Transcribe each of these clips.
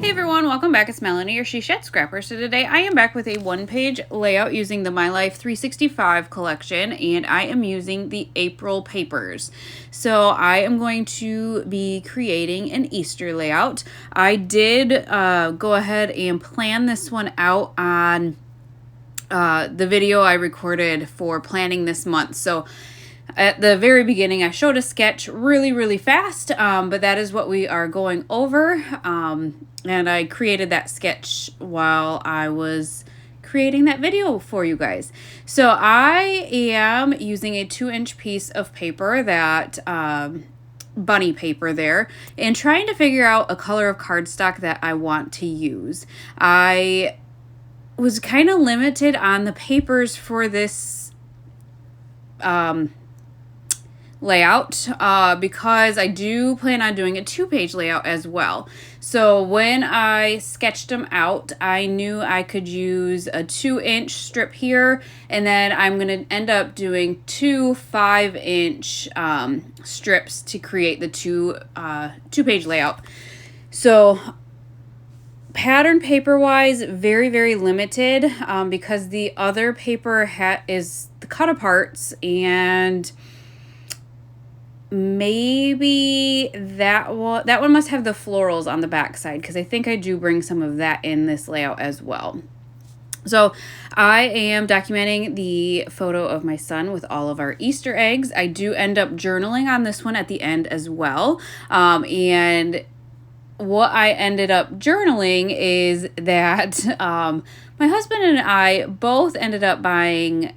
Hey everyone, welcome back. It's Melanie, your She Shed Scrapper. So today I am back with a one-page layout using the My Life 365 collection, and I am using the April papers. So I am going to be creating an Easter layout. I did go ahead and plan this one out on the video I recorded for planning this month. So at the very beginning, I showed a sketch really fast, but that is what we are going over. And I created that sketch while I was creating that video for you guys. So I am using a 2-inch piece of paper, that bunny paper there, and trying to figure out a color of cardstock that I want to use. I was kind of limited on the papers for this layout because I do plan on doing a 2-page layout as well. So when I sketched them out, I knew I could use a 2-inch strip here, and then I'm going to end up doing 2 5-inch strips to create the two-page layout. So pattern paper wise, very limited, because the other paper is the cut aparts, and maybe that one must have the florals on the back side, because I think I do bring some of that in this layout as well. So I am documenting the photo of my son with all of our Easter eggs. I do end up journaling on this one at the end as well. And what I ended up journaling is that my husband and I both ended up buying,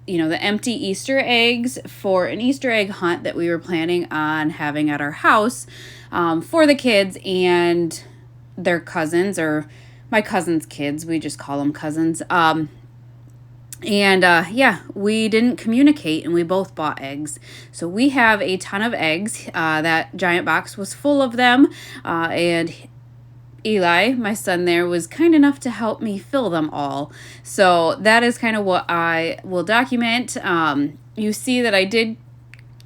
the empty Easter eggs for an Easter egg hunt that we were planning on having at our house for the kids and their cousins, or my cousin's kids. We just call them cousins. Yeah, we didn't communicate, and we both bought eggs. So we have a ton of eggs. That giant box was full of them, and Eli, my son there, was kind enough to help me fill them all. So that is kind of what I will document. You see that I did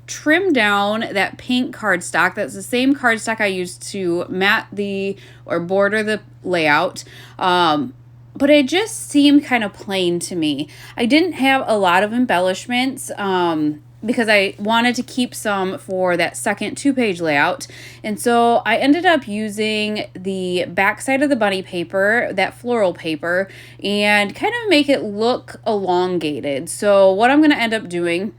trim down that pink cardstock. That's the same cardstock I used to mat or border the layout. But it just seemed kind of plain to me. I didn't have a lot of embellishments, because I wanted to keep some for that second 2-page layout. And so I ended up using the back side of the bunny paper, that floral paper, and kind of make it look elongated. So what I'm going to end up doing,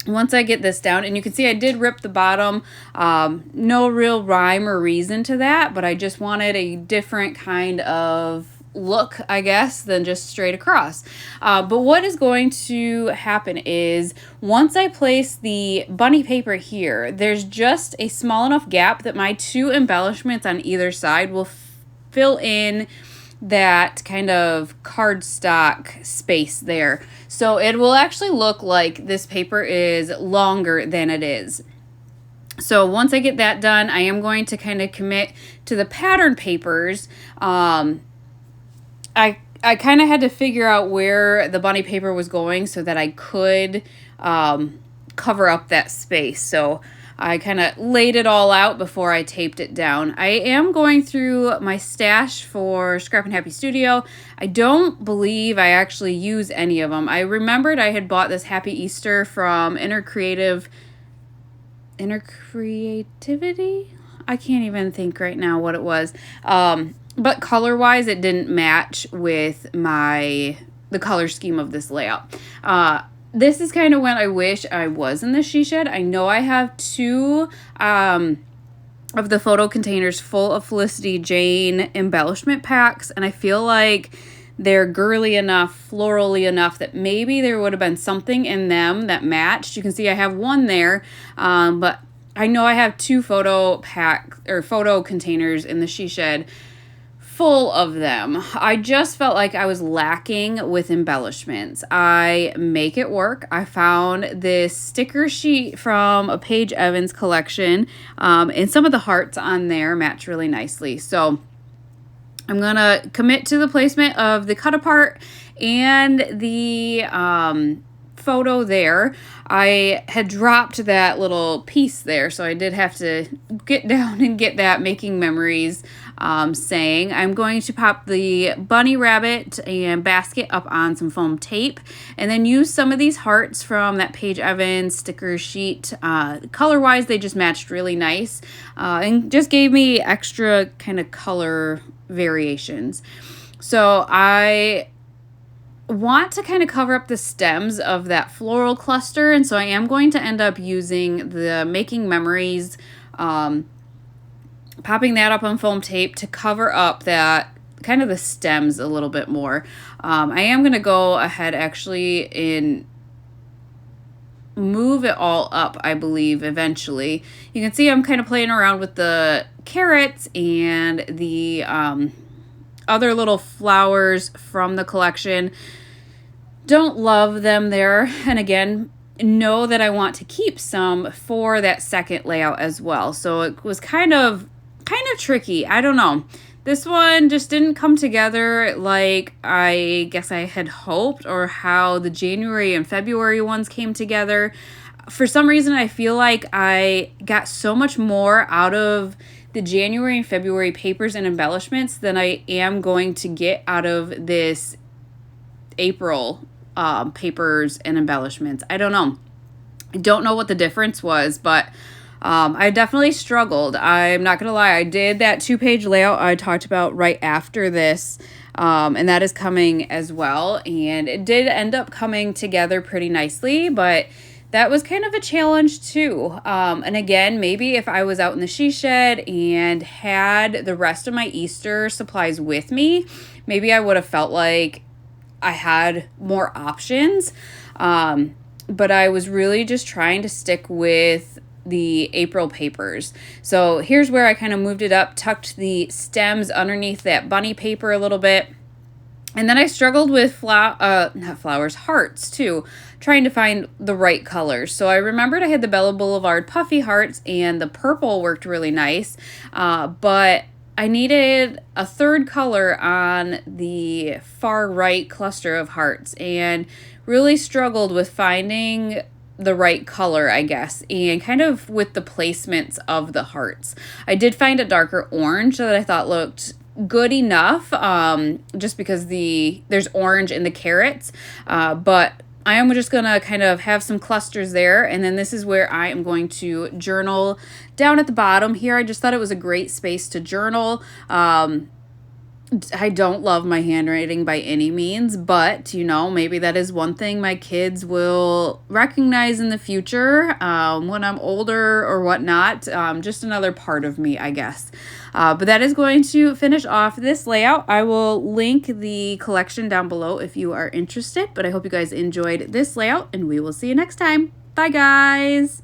once I get this down, and you can see I did rip the bottom, no real rhyme or reason to that, but I just wanted a different kind of look, I guess, than just straight across. But what is going to happen is, once I place the bunny paper here, there's just a small enough gap that my 2 embellishments on either side will fill in that kind of cardstock space there. So it will actually look like this paper is longer than it is. So once I get that done, I am going to kind of commit to the pattern papers. I kind of had to figure out where the bunny paper was going so that I could cover up that space. So I kind of laid it all out before I taped it down. I am going through my stash for Scrap and Happy Studio. I don't believe I actually use any of them. I remembered I had bought this Happy Easter from Inner Creativity? I can't even think right now what it was. But color-wise, it didn't match with the color scheme of this layout. This is kind of when I wish I was in the She Shed. I know I have 2 of the photo containers full of Felicity Jane embellishment packs, and I feel like they're girly enough, florally enough, that maybe there would have been something in them that matched. You can see I have one there, but I know I have 2 photo containers in the She Shed full of them. I just felt like I was lacking with embellishments. I make it work. I found this sticker sheet from a Paige Evans collection, and some of the hearts on there match really nicely. So I'm going to commit to the placement of the cut apart and the photo there. I had dropped that little piece there, so I did have to get down and get that making memories saying. I'm going to pop the bunny rabbit and basket up on some foam tape, and then use some of these hearts from that Paige Evans sticker sheet. Color-wise, they just matched really nice and just gave me extra kind of color variations. So I want to kind of cover up the stems of that floral cluster, and so I am going to end up using the Making Memories, popping that up on foam tape to cover up that kind of the stems a little bit more. I am going to go ahead actually and move it all up, I believe, eventually. You can see I'm kind of playing around with the carrots and the other little flowers from the collection. Don't love them there, and again, know that I want to keep some for that second layout as well. So it was kind of tricky. I don't know. This one just didn't come together like I guess I had hoped, or how the January and February ones came together. For some reason, I feel like I got so much more out of the January and February papers and embellishments than I am going to get out of this April papers and embellishments. I don't know. I don't know what the difference was, but I definitely struggled. I'm not going to lie. I did that 2-page layout I talked about right after this, and that is coming as well. And it did end up coming together pretty nicely, but that was kind of a challenge too. And again, maybe if I was out in the she shed and had the rest of my Easter supplies with me, maybe I would have felt like I had more options. But I was really just trying to stick with the April papers. So here's where I kind of moved it up, tucked the stems underneath that bunny paper a little bit. And then I struggled with hearts too, trying to find the right colors. So I remembered I had the Bella Blvd puffy hearts, and the purple worked really nice. But I needed a third color on the far right cluster of hearts, and really struggled with finding the right color, I guess, and kind of with the placements of the hearts. I did find a darker orange that I thought looked good enough, just because there's orange in the carrots, but I am just gonna kind of have some clusters there, and then this is where I am going to journal down at the bottom here. I just thought it was a great space to journal. I don't love my handwriting by any means, but, you know, maybe that is one thing my kids will recognize in the future when I'm older or whatnot. Just another part of me, I guess. But that is going to finish off this layout. I will link the collection down below if you are interested, but I hope you guys enjoyed this layout, and we will see you next time. Bye, guys!